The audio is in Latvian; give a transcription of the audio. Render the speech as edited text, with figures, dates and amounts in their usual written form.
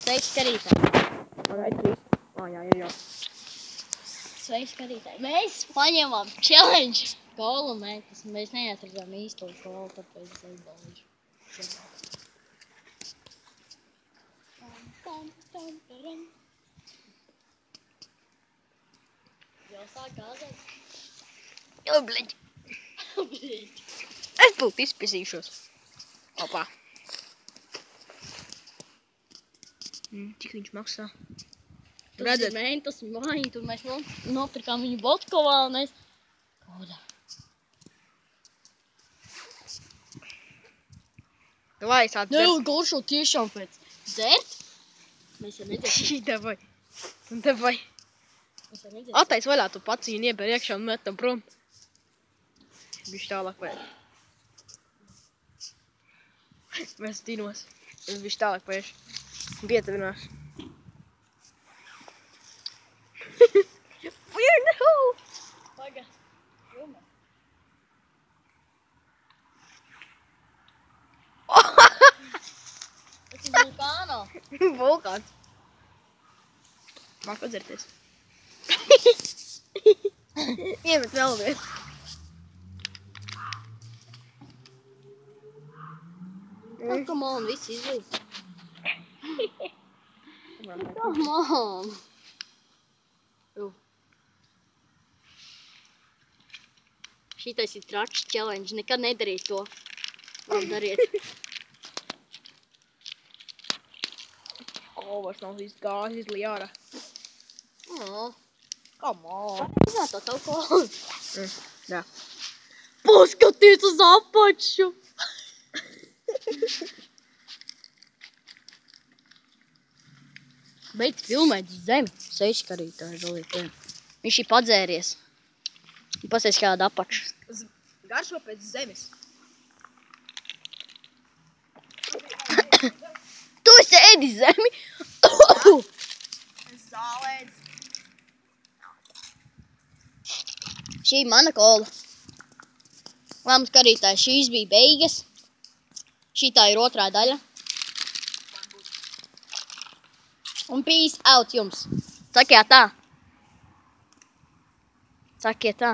Sveiki, skatītāji. Pagaid, 3. Jā. Sveiki, skatītāji. Mēs paņemam challenge golu, mēs neatradām īsto golu, tāpēc es aizbalīšu. Jau sāk gāzēt? Jo, bleģi. Es būtu izpisīšos. Opā. Cik viņš maksā? Tas ir mentas māji, tur mēs nopirkām viņu Botkovā un es... Kodā. Davai, sāc dzert. Nevar golšo tiešām pēc dzert? Mēs jau nedzersim. Davai. Mēs jau nedzersim. Attais vaļā tu pacīni ieber iekšā un metam prom. Bišķi tālāk vajag. Mēs tīnos. Es bišķi tālāk paiešu. Pietevinās. We're in the hole! Paga. Filmē. Tas ir vulkāno. Vulkāns. Māk padzerties. Iemet vēl vienu. Oh, come on, viss izlīd. Come on. Šitais ir tračs challenge, nekad nedarīt to. Labi, dariet. Vairs nav viss gāzi izlī ārā. Come on. Izvētā tavu kolu. Jā. Paskaties uz apaču. Beidz filmēt uz zemi. Seiškarītāji daliet. Viņš ir padzēries. Pasēs kāda apača. Garšo pēc zemes. Tu esi ēdi zemi? Es zālēdz. Šī ir mana kola. Labi, skatītāji, šīs bija beigas. Šitā ir otrā daļa. Un peace out jums. Sakiet tā. Sakiet tā.